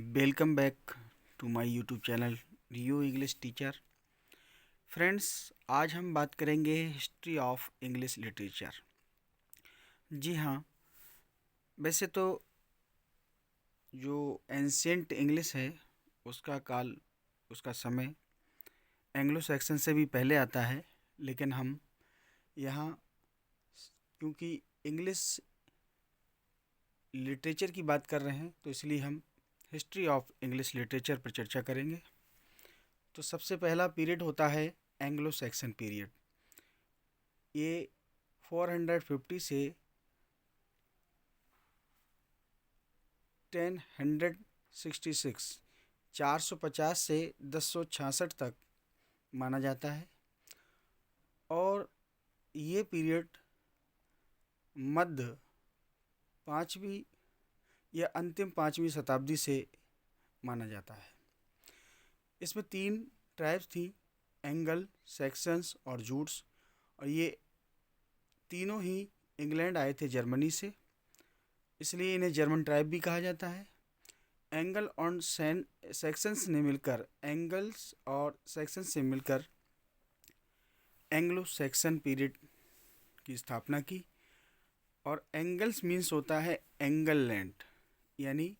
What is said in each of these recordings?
Welcome back to my YouTube channel Rio English teacher. Friends, आज हम बात करेंगे हिस्ट्री ऑफ इंग्लिश लिटरेचर। जी हाँ, वैसे तो जो एंशियंट इंग्लिश है उसका काल, उसका समय एंग्लो सैक्सन से भी पहले आता है, लेकिन हम यहाँ क्योंकि इंग्लिश लिटरेचर की बात कर रहे हैं तो इसलिए हम हिस्ट्री ऑफ इंग्लिश लिटरेचर पर चर्चा करेंगे। तो सबसे पहला पीरियड होता है एंग्लो सैक्सन पीरियड। ये 450 से 1066 450 से 1066 तक माना जाता है और ये पीरियड मध्य पाँचवीं या अंतिम 5वीं शताब्दी से माना जाता है। इसमें 3 ट्राइब्स थी, एंगल, सैक्सन्स और जूट्स, और ये तीनों ही इंग्लैंड आए थे जर्मनी से, इसलिए इन्हें जर्मन ट्राइब भी कहा जाता है। एंगल और सैक्सन्स ने मिलकर एंगल्स और सैक्सन्स से मिलकर एंग्लो सैक्सन पीरियड की स्थापना की। और एंगल्स मीन्स होता है एंगल लैंड यानी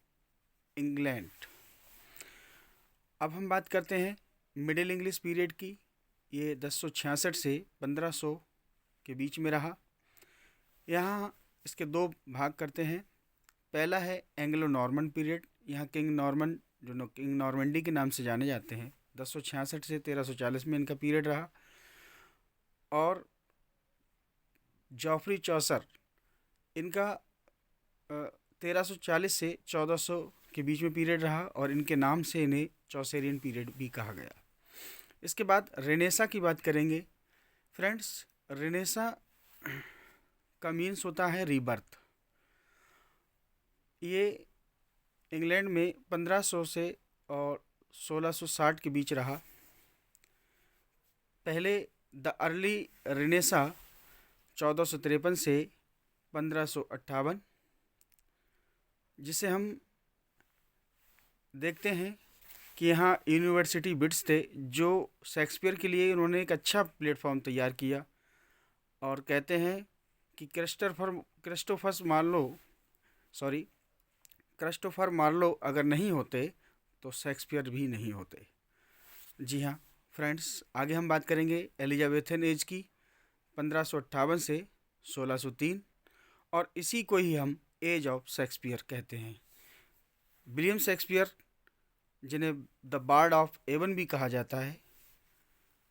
इंग्लैंड। अब हम बात करते हैं मिडिल इंग्लिश पीरियड की। ये 1066 से 1500 के बीच में रहा। यहाँ इसके 2 भाग करते हैं। पहला है एंग्लो नॉर्मन पीरियड। यहाँ किंग नॉर्मन जो किंग नॉर्मंडी के नाम से जाने जाते हैं, 1066 से 1340 में इनका पीरियड रहा। और जॉफरी चौसर, इनका 1340 से 1400 के बीच में पीरियड रहा और इनके नाम से इन्हें चौसेरियन पीरियड भी कहा गया। इसके बाद रेनेसा की बात करेंगे। फ्रेंड्स, रेनेसा का मीन्स होता है रीबर्थ। ये इंग्लैंड में 1500 से और 1660 के बीच रहा। पहले द अर्ली रेनेसा 1453 से 1558, जिसे हम देखते हैं कि यहाँ यूनिवर्सिटी बिट्स थे जो शेक्सपियर के लिए उन्होंने एक अच्छा प्लेटफॉर्म तैयार किया। और कहते हैं कि क्रिस्टोफर मार्लो अगर नहीं होते तो शेक्सपियर भी नहीं होते। जी हाँ फ्रेंड्स, आगे हम बात करेंगे एलिजाबेथन एज की, 1558 से 1603, और इसी को ही हम एज ऑफ शेक्सपियर कहते हैं। विलियम शेक्सपियर, जिन्हें द बार्ड ऑफ एवन भी कहा जाता है,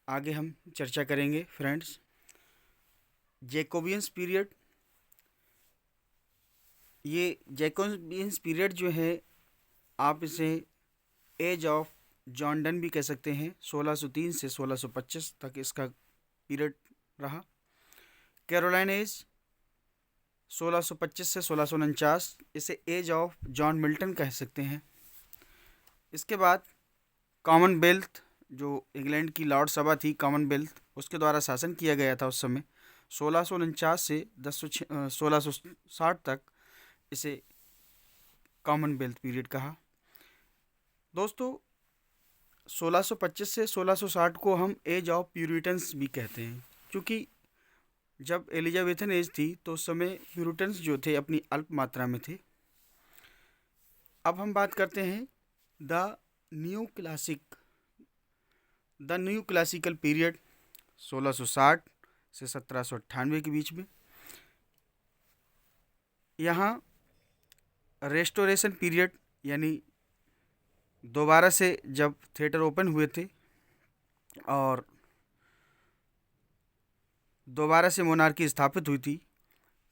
आगे हम चर्चा करेंगे। फ्रेंड्स, जैकोबियंस पीरियड, ये जैकोबियंस पीरियड जो है आप इसे एज ऑफ जॉन डन भी कह सकते हैं। 1603 से 1625 तक इसका पीरियड रहा। कैरोलाइन एज 1625 से 1649, इसे एज ऑफ जॉन मिल्टन कह सकते हैं। इसके बाद कॉमनवेल्थ, जो इंग्लैंड की लॉर्ड सभा थी कॉमनवेल्थ, उसके द्वारा शासन किया गया था उस समय, 1649 से 1660 तक इसे कॉमनवेल्थ पीरियड कहा। दोस्तों, 1625 से 1660 को हम एज ऑफ प्यूरिटन्स भी कहते हैं, क्योंकि जब एलिजाबेथन एज थी तो उस समय प्यूरिटन्स जो थे अपनी अल्प मात्रा में थे। अब हम बात करते हैं द न्यू क्लासिकल पीरियड, 1660 से 1798 के बीच में। यहाँ रेस्टोरेशन पीरियड यानी दोबारा से जब थिएटर ओपन हुए थे और दोबारा से मोनार्की स्थापित हुई थी,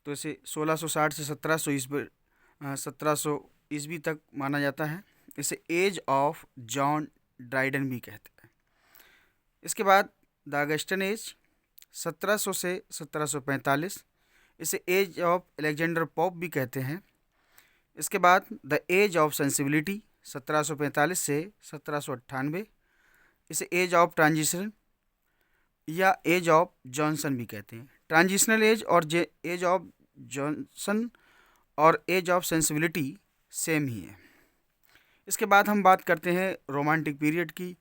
तो इसे 1660 से 1700 ईस्वी तक माना जाता है। इसे एज ऑफ जॉन ड्राइडन भी कहते हैं। इसके बाद द अगस्टन एज 1700 से 1745, इसे एज ऑफ अलेक्जेंडर पॉप भी कहते हैं। इसके बाद द एज ऑफ सेंसिबिलिटी 1745 से 1798, इसे एज ऑफ ट्रांजिशन या एज ऑफ जॉनसन भी कहते हैं। ट्रांजिशनल एज और एज ऑफ जॉनसन और एज ऑफ सेंसिबिलिटी सेम ही है। इसके बाद हम बात करते हैं रोमांटिक पीरियड की।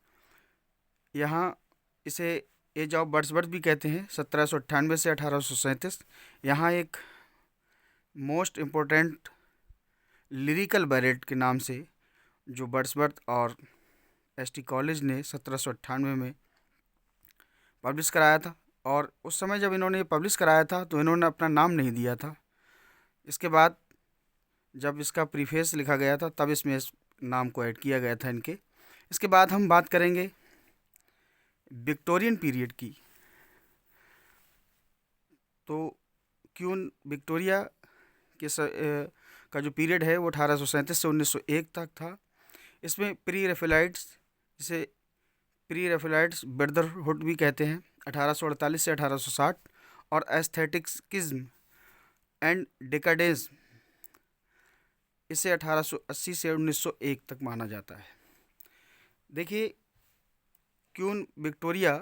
यहाँ इसे एज ऑफ वर्ड्सवर्थ भी कहते हैं, 1798 से 1837। यहाँ एक मोस्ट इम्पोर्टेंट लिरिकल बैलेट के नाम से जो वर्ड्सवर्थ और एसटी कॉलेज ने 1798 में पब्लिश कराया था। और उस समय जब इन्होंने पब्लिश कराया था तो इन्होंने अपना नाम नहीं दिया था। इसके बाद जब इसका प्रीफेस लिखा गया था तब इसमें इस नाम को ऐड किया गया था इनके। इसके बाद हम बात करेंगे विक्टोरियन पीरियड की। तो क्वीन विक्टोरिया के का जो पीरियड है वो 1837 से 1901 तक था। इसमें प्री रेफेलाइट्स, जिसे प्री रेफेलाइट्स ब्रदरहुड भी कहते हैं, 1848 से 1860, और एस्थेटिक्सिज्म एंड डिकाडेंस इसे 1880 से 1901 तक माना जाता है। देखिए, क्वीन विक्टोरिया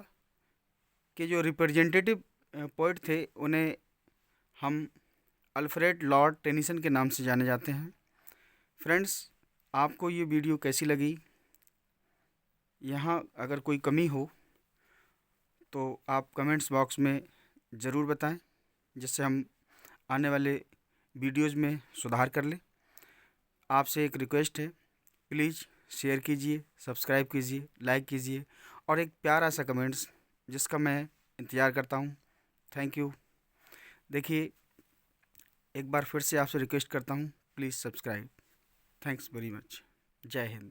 के जो रिप्रेजेंटेटिव पोइट थे उन्हें हम अल्फ्रेड लॉर्ड टेनिसन के नाम से जाने जाते हैं। फ्रेंड्स, आपको ये वीडियो कैसी लगी? यहाँ अगर कोई कमी हो तो आप कमेंट्स बॉक्स में ज़रूर बताएं, जिससे हम आने वाले वीडियोज़ में सुधार कर लें। आपसे एक रिक्वेस्ट है, प्लीज़ शेयर कीजिए, सब्सक्राइब कीजिए, लाइक कीजिए और एक प्यारा सा कमेंट्स जिसका मैं इंतज़ार करता हूँ। Thank you. देखिए, एक बार फिर से आपसे रिक्वेस्ट करता हूँ, please subscribe. Thanks very much. जय हिंद।